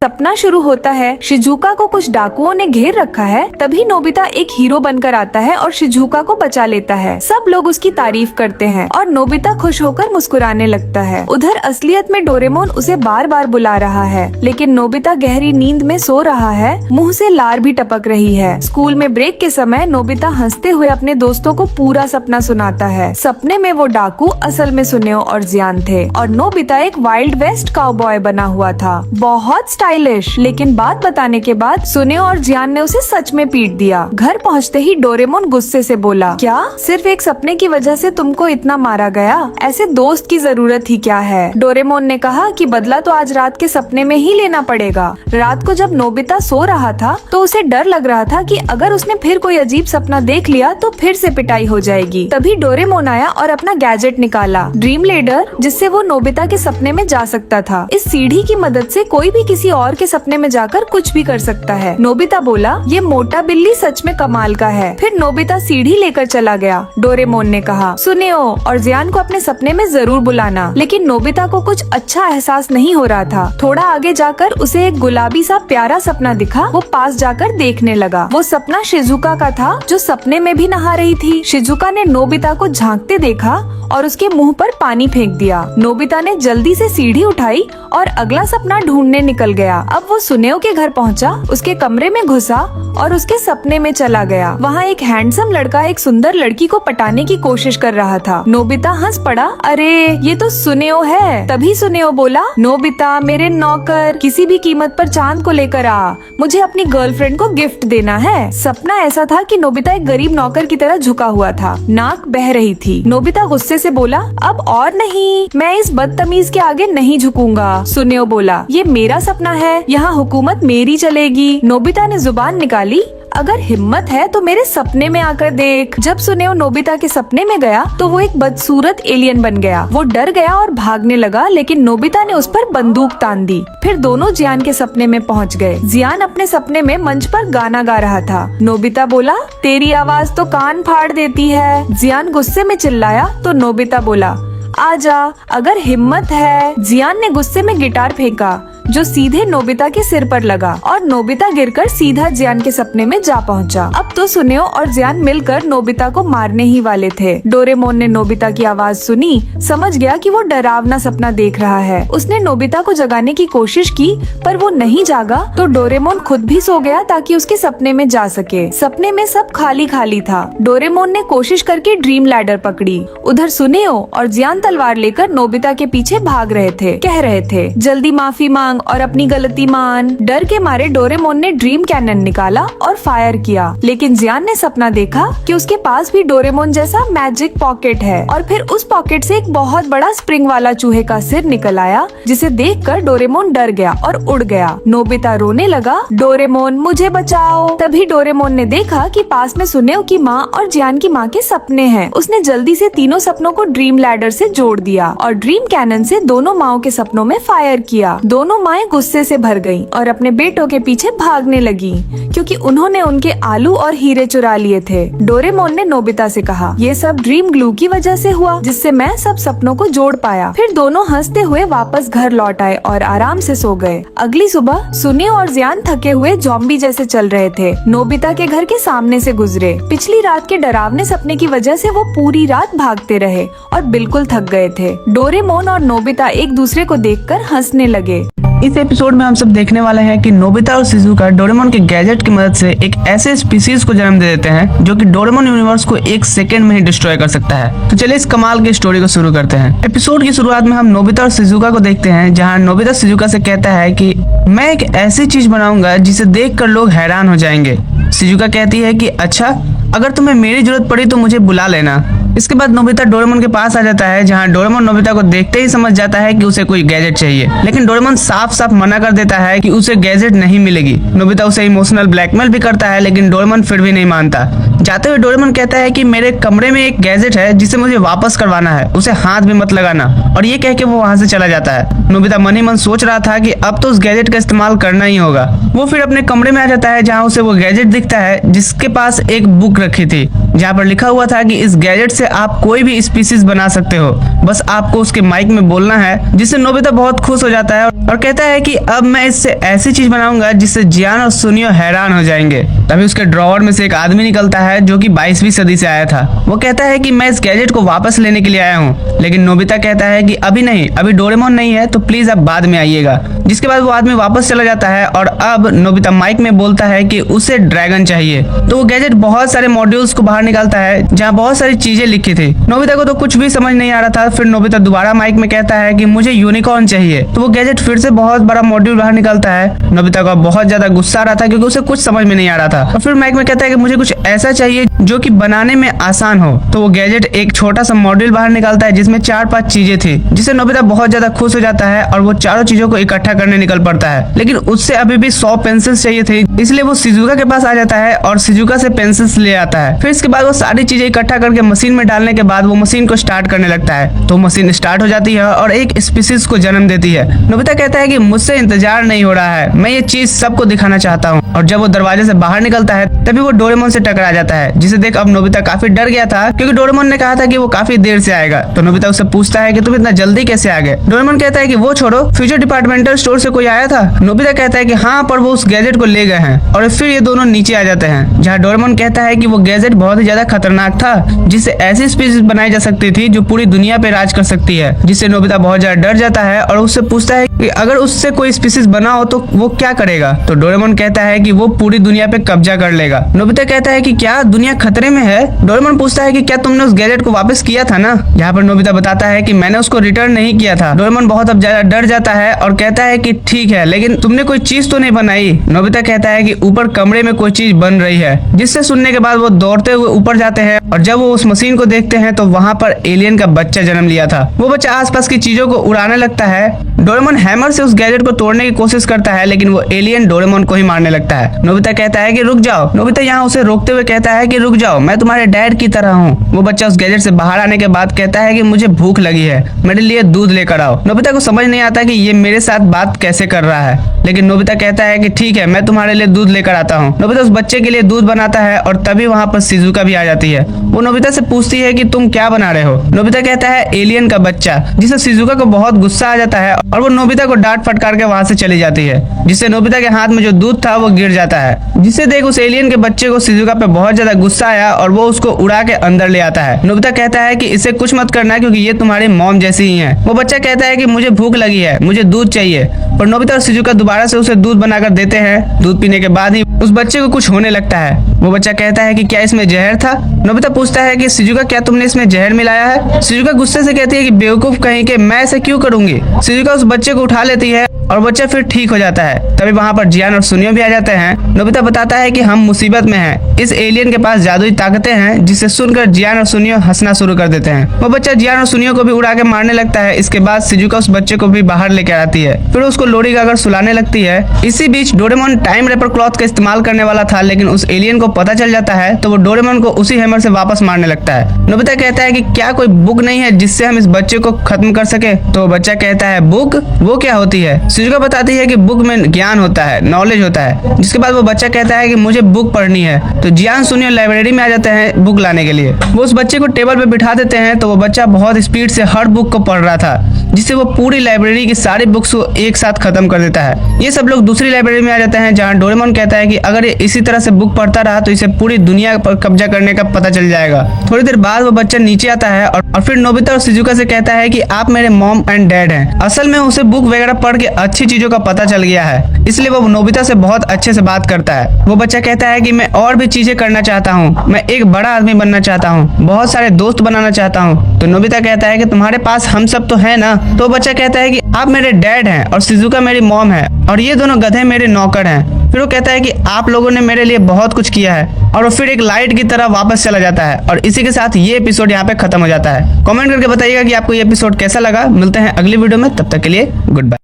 सपना शुरू होता है। शिजुका को कुछ डाकुओं ने घेर रखा है। तभी नोबिता एक हीरो बनकर आता है और शिजुका को बचा लेता है। सब लोग उसकी तारीफ करते हैं और नोबिता खुश होकर मुस्कुराने लगता है। उधर असलियत में डोरेमोन उसे बार बार बुला रहा है, लेकिन नोबिता गहरी नींद में सो रहा है। मुंह से लार भी टपक रही है। स्कूल में ब्रेक के समय नोबिता हंसते हुए अपने दोस्तों को पूरा सपना सुनाता है। सपने में वो डाकू असल में सुनेओ और जियान थे और नोबिता एक वाइल्ड वेस्ट काउबॉय बना हुआ था, बहुत स्टाइलिश। लेकिन बात बताने के बाद सुनेओ और जियान ने उसे सच में पीट दिया। घर पहुँचते ही डोरेमोन गुस्से से बोला, क्या सिर्फ एक सपने की वजह से तुमको इतना मारा गया? ऐसे दोस्त की जरूरत ही क्या है? डोरेमोन ने कहा कि बदला तो आज रात के सपने में ही लेना पड़ेगा। रात को जब नोबिता सो रहा था तो उसे डर लग रहा था कि अगर उसने फिर कोई अजीब सपना देख लिया तो फिर से पिटाई हो जाएगी। तभी डोरेमोन आया और अपना गैजेट निकाला, ड्रीम लेडर, जिससे वो नोबिता के सपने में जा सकता था। इस सीढ़ी की मदद से कोई भी किसी और के सपने में जाकर कुछ भी कर सकता है। नोबिता बोला, ये मोटा बिल्ली सच में कमाल का है। फिर नोबिता सीढ़ी लेकर चला गया। डोरेमोन ने कहा, सुनेओ और जियान को अपने सपने में जरूर बुलाना। लेकिन नोबिता को कुछ अच्छा एहसास नहीं हो रहा था। थोड़ा आगे जाकर उसे एक गुलाबी सा प्यारा सपना दिखा। वो पास जाकर देखने लगा। वो सपना शिजुका का था, जो सपने में भी नहा रही थी। शिजुका ने नोबिता को झांकते देखा और उसके मुंह पर पानी फेंक दिया। नोबिता ने जल्दी से सीढ़ी उठाई और अगला सपना ढूंढने निकल गया। अब वो सुनेओ के घर पहुंचा, उसके कमरे में घुसा और उसके सपने में चला गया। वहाँ एक हैंडसम लड़का एक सुंदर लड़की को पटाने की कोशिश कर रहा था। नोबिता हंस पड़ा, अरे ये तो सुनेओ है। तभी सुनेओ बोला, नोबिता मेरे नौकर, किसी भी कीमत पर चांद को लेकर आ, मुझे अपनी गर्लफ्रेंड को गिफ्ट देना है। सपना ऐसा था कि नोबिता एक गरीब नौकर की तरह झुका हुआ था, नाक बह रही थी। नोबिता गुस्से से बोला, अब और नहीं, मैं इस बदतमीज के आगे नहीं झुकूंगा। सुनेओ बोला, ये मेरा सपना है, यहाँ हुकूमत मेरी चलेगी। नोबिता ने जुबान निकाली, अगर हिम्मत है तो मेरे सपने में आकर देख। जब सुनेओ नोबिता के सपने में गया तो वो एक बदसूरत एलियन बन गया। वो डर गया और भागने लगा, लेकिन नोबिता ने उस पर बंदूक तान दी। फिर दोनों जियान के सपने में पहुंच गए। जियान अपने सपने में मंच पर गाना गा रहा था। नोबिता बोला, तेरी आवाज तो कान फाड़ देती है। जियान गुस्से में चिल्लाया तो नोबिता बोला, आजा अगर हिम्मत है। जियान ने गुस्से में गिटार फेंका जो सीधे नोबिता के सिर पर लगा और नोबिता गिरकर सीधा जियान के सपने में जा पहुंचा। अब तो सुनेओ और जियान मिलकर नोबिता को मारने ही वाले थे। डोरेमोन ने नोबिता की आवाज सुनी, समझ गया कि वो डरावना सपना देख रहा है। उसने नोबिता को जगाने की कोशिश की पर वो नहीं जागा तो डोरेमोन खुद भी सो गया ताकि उसके सपने में जा सके। सपने में सब खाली खाली था। डोरेमोन ने कोशिश करके ड्रीम लैडर पकड़ी। उधर सुनेओ और जियान तलवार लेकर नोबिता के पीछे भाग रहे थे, कह रहे थे, जल्दी माफी मांग और अपनी गलती मान। डर के मारे डोरेमोन ने ड्रीम कैनन निकाला और फायर किया, लेकिन जियान ने सपना देखा कि उसके पास भी डोरेमोन जैसा मैजिक पॉकेट है और फिर उस पॉकेट से एक बहुत बड़ा स्प्रिंग वाला चूहे का सिर निकल आया, जिसे देखकर डोरेमोन डर गया और उड़ गया। नोबिता रोने लगा, डोरेमोन मुझे बचाओ। तभी डोरेमोन ने देखा कि पास में सुनेओ की माँ और जियान की माँ के सपने हैं। उसने जल्दी से तीनों सपनों को ड्रीम लैडर से जोड़ दिया और ड्रीम कैनन से दोनों माओ के सपनों में फायर किया। दोनों माएं गुस्से से भर गईं और अपने बेटों के पीछे भागने लगी क्योंकि उन्होंने उनके आलू और हीरे चुरा लिए थे। डोरेमोन ने नोबिता से कहा, ये सब ड्रीम ग्लू की वजह से हुआ, जिससे मैं सब सपनों को जोड़ पाया। फिर दोनों हंसते हुए वापस घर लौट आए और आराम से सो गए। अगली सुबह सुनेओ और जियान थके हुए ज़ॉम्बी जैसे चल रहे थे। नोबिता के घर के सामने से गुजरे। पिछली रात के डरावने सपने की वजह से वो पूरी रात भागते रहे और बिल्कुल थक गए थे। डोरेमोन और नोबिता एक दूसरे को देखकर हंसने लगे। इस एपिसोड में हम सब देखने वाले हैं कि नोबिता और शिजुका डोरेमोन के गैजेट की मदद से एक ऐसे स्पीसीज को जन्म दे देते हैं जो कि डोरेमोन यूनिवर्स को एक सेकंड में ही डिस्ट्रॉय कर सकता है। तो चलिए इस कमाल की स्टोरी को शुरू करते हैं। एपिसोड की शुरुआत में हम नोबिता और शिजुका को देखते हैं, जहां नोबिता शिजुका से कहता है कि मैं एक ऐसी चीज बनाऊंगा जिसे देखकर लोग हैरान हो जाएंगे। शिजुका कहती है कि अच्छा, अगर तुम्हें मेरी जरूरत पड़ी तो मुझे बुला लेना। इसके बाद नोबिता डोरेमोन के पास आ जाता है, जहां डोरेमोन नोबिता को देखते ही समझ जाता है कि उसे कोई गैजेट चाहिए, लेकिन डोरेमोन साफ साफ मना कर देता है कि उसे गैजेट नहीं मिलेगी। नोबिता उसे इमोशनल ब्लैकमेल भी करता है, लेकिन डोरेमोन फिर भी नहीं मानता। जाते हुए डोरेमोन कहता है कि मेरे कमरे में एक गैजेट है जिसे मुझे वापस करवाना है, उसे हाथ भी मत लगाना, और ये कह के वो वहां से चला जाता है। नोबिता मन ही मन सोच रहा था कि अब तो उस गैजेट का इस्तेमाल करना ही होगा। वो फिर अपने कमरे में आ जाता है, जहाँ उसे वो गैजेट दिखता है जिसके पास एक बुक रखी थी, जहाँ पर लिखा हुआ था कि इस गैजेट से आप कोई भी स्पीसीज बना सकते हो, बस आपको उसके माइक में बोलना है, जिससे नोबिता बहुत खुश हो जाता है और कहता है कि अब मैं इससे ऐसी चीज बनाऊंगा जिससे जियान और सुनियो हैरान हो जाएंगे। तभी उसके ड्रॉवर में से एक आदमी निकलता है जो कि 22वीं सदी से आया था। वो कहता है कि मैं इस गैजेट को वापस लेने के लिए आया हूँ, लेकिन नोबिता कहता है कि अभी नहीं, अभी डोरेमोन नहीं है, तो प्लीज आप बाद में आइएगा। जिसके बाद वो आदमी वापस चला जाता है और अब नोबिता माइक में बोलता है कि उसे ड्रैगन चाहिए। तो वो गैजेट बहुत सारे मॉड्यूल्स को बाहर निकालता है जहाँ बहुत सारी चीजें लिखी थी। नोबिता को तो कुछ भी समझ नहीं आ रहा था। फिर नोबिता दोबारा माइक में कहता है कि मुझे यूनिकॉर्न चाहिए। तो वो गैजेट फिर से बहुत बड़ा मॉड्यूल बाहर निकालता है। नोबिता को बहुत ज्यादा गुस्सा आ रहा था क्योंकि उसे कुछ समझ में नहीं आ रहा था। और फिर माइक में कहता है कि मुझे कुछ ऐसा चाहिए जो कि बनाने में आसान हो। तो वो गैजेट एक छोटा सा मॉड्यूल बाहर निकालता है जिसमें 4-5 चीजें थी, जिससे नोबिता बहुत ज्यादा खुश हो जाता है और वो चारों चीजों को इकट्ठा करने निकल पड़ता है। लेकिन उससे अभी भी 100 पेंसिल्स चाहिए थे, इसलिए वो शिजुका के पास आ जाता है और शिजुका से पेंसिल्स ले आता है। फिर इसके बाद वो सारी चीजें इकट्ठा करके मशीन में डालने के बाद वो मशीन को स्टार्ट करने लगता है। तो मशीन स्टार्ट हो जाती है और एक स्पीसीज को जन्म देती है। नोबिता कहता है कि मुझसे इंतजार नहीं हो रहा है, मैं ये चीज सबको दिखाना चाहता हूँ। और जब वो दरवाजे से बाहर निकलता है तभी वो डोरेमोन से टकरा जाता है, जिसे देख अब नोबिता काफी डर गया था क्योंकि डोरेमोन ने कहा था कि वो काफी देर से आएगा। तो नोबिता उससे पूछता है कि तुम इतना जल्दी कैसे आ गए। डोरेमोन कहता है कि वो छोड़ो, फ्यूचर डिपार्टमेंटल स्टोर से कोई आया था। नोबिता कहता है कि हाँ, पर वो उस गैजेट को ले गए हैं। और फिर ये दोनों नीचे आ जाते हैं जहाँ डोरेमोन कहता है कि वो गैजेट बहुत ही ज्यादा खतरनाक था, जिससे ऐसी स्पीसीज बनाई जा सकती थी जो पूरी दुनिया पे राज कर सकती है। जिससे नोबिता बहुत ज्यादा डर जाता है और उससे पूछता है कि अगर उससे कोई स्पीसीज बना हो तो वो क्या करेगा। तो डोरेमोन कहता है कि वो पूरी दुनिया पे कब्जा कर लेगा। नोबिता कहता है कि क्या दुनिया खतरे में है। डोरेमोन पूछता है कि क्या तुमने उस गैजेट को वापस किया था ना। यहाँ पर नोबिता बताता है कि मैंने उसको रिटर्न नहीं किया था। डोरेमोन बहुत अब ज्यादा डर जाता है और कहता है कि ठीक है, लेकिन तुमने कोई चीज तो नहीं बनाई। नोबिता कहता है कि ऊपर कमरे में कोई चीज बन रही है। जिससे सुनने के बाद वो दौड़ते हुए ऊपर जाते हैं और जब वो उस मशीन को देखते हैं तो वहाँ पर एलियन का बच्चा जन्म लिया था। वो बच्चा आसपास की चीजों को उड़ाने लगता है। डोरेमोन हैमर से उस गैजेट को तोड़ने की कोशिश करता है, लेकिन वो एलियन डोरेमोन को ही मारने लगता है। नोबिता कहता है कि रुक जाओ। नोबिता यहाँ उसे रोकते हुए कहता है कि रुक जाओ, मैं तुम्हारे डैड की तरह हूँ। वो बच्चा उस गैजेट से बाहर आने के बाद कहता है कि मुझे भूख लगी है, मेरे लिए दूध लेकर आओ। नोबिता को समझ नहीं आता कि ये मेरे साथ बात कैसे कर रहा है, लेकिन नोबिता कहता है कि ठीक है, मैं तुम्हारे लिए दूध लेकर आता हूँ। नोबिता उस बच्चे के लिए दूध बनाता है और तभी वहाँ पर शिजुका भी आ जाती है। वो नोबिता से पूछती है कि तुम क्या बना रहे हो। नोबिता कहता है एलियन का बच्चा, जिससे शिजुका को बहुत गुस्सा आ जाता है और वो नोबिता को डांट फटकार के वहाँ से चली जाती है, जिससे नोबिता के हाथ में जो दूध था वो गिर जाता है। जिससे देख उस एलियन के बच्चे को शिजुका पे बहुत ज्यादा गुस्सा आया और वो उसको उड़ा के अंदर ले आता है। नोबिता कहता है कि इसे कुछ मत करना क्योंकि ये तुम्हारी मॉम जैसी ही है। वो बच्चा कहता है कि मुझे भूख लगी है, मुझे दूध चाहिए। पर नोबिता और शिजुका दोबारा से उसे दूध बनाकर देते हैं। दूध पीने के बाद ही उस बच्चे को कुछ होने लगता है। वो बच्चा कहता है कि क्या इसमें जहर था। नोबिता पूछता है कि शिजुका क्या तुमने इसमें जहर मिलाया है। शिजुका गुस्से से कहती है कि बेवकूफ कहीं के, मैं ऐसा क्यों करूंगी। शिजुका उस बच्चे को उठा लेती है और बच्चा फिर ठीक हो जाता है। तभी वहाँ पर जियान और सुनियो भी आ जाते हैं। नोबिता बताता है कि हम मुसीबत में हैं, इस एलियन के पास जादुई ताकतें हैं, जिसे सुनकर जियान और सुनियो हंसना शुरू कर देते हैं। वो बच्चा जियान और सुनियो को भी उड़ा के मारने लगता है। इसके बाद शिजुका उस बच्चे को भी बाहर लेकर आती है, फिर उसको लोरी गाकर सुलाने लगती है। इसी बीच डोरेमोन टाइम रेपर क्लॉथ का इस्तेमाल करने वाला था, लेकिन उस एलियन को पता चल जाता है तो वो डोरेमोन को उसी हैमर से वापस मारने लगता है। नोबिता कहता है कि क्या कोई बुक नहीं है जिससे हम इस बच्चे को खत्म कर सके। तो बच्चा कहता है बुक, वो क्या होती है। शिजुका बताती है कि बुक में ज्ञान होता है, नॉलेज होता है। जिसके बाद वो बच्चा कहता है कि मुझे बुक पढ़नी है। तो जियान सुनियो लाइब्रेरी में आ जाते हैं बुक लाने के लिए। वो उस बच्चे को टेबल पे बिठा देते हैं। तो वो बच्चा बहुत स्पीड से हर बुक को पढ़ रहा था, जिससे वो पूरी लाइब्रेरी की सारी बुक्स को एक साथ खत्म कर देता है। ये सब लोग दूसरी लाइब्रेरी में आ जाते हैं जहाँ डोरेमोन कहता है कि अगर ये इसी तरह से बुक पढ़ता रहा तो इसे पूरी दुनिया पर कब्जा करने का पता चल जाएगा। थोड़ी देर बाद वो बच्चा नीचे आता है और फिर नोबिता और शिजुका से कहता है कि आप मेरे मॉम एंड डैड हैं। असल में उसे बुक वगैरह पढ़ के अच्छी चीजों का पता चल गया है, इसलिए वो नोबिता से बहुत अच्छे से बात करता है। वो बच्चा कहता है कि मैं और भी चीजें करना चाहता हूँ, मैं एक बड़ा आदमी बनना चाहता हूँ, बहुत सारे दोस्त बनाना चाहता हूँ। तो नोबिता कहता है कि तुम्हारे पास हम सब तो है ना। तो बच्चा कहता है कि आप मेरे डैड हैं और शिजुका मेरी मॉम है और ये दोनों गधे मेरे नौकर हैं। फिर वो कहता है कि आप लोगों ने मेरे लिए बहुत कुछ किया है और वो फिर एक लाइट की तरह वापस चला जाता है। और इसी के साथ ये एपिसोड यहाँ पे खत्म हो जाता है। कमेंट करके बताइएगा कि आपको ये एपिसोड कैसा लगा। मिलते हैं अगली वीडियो में, तब तक के लिए गुड बाय।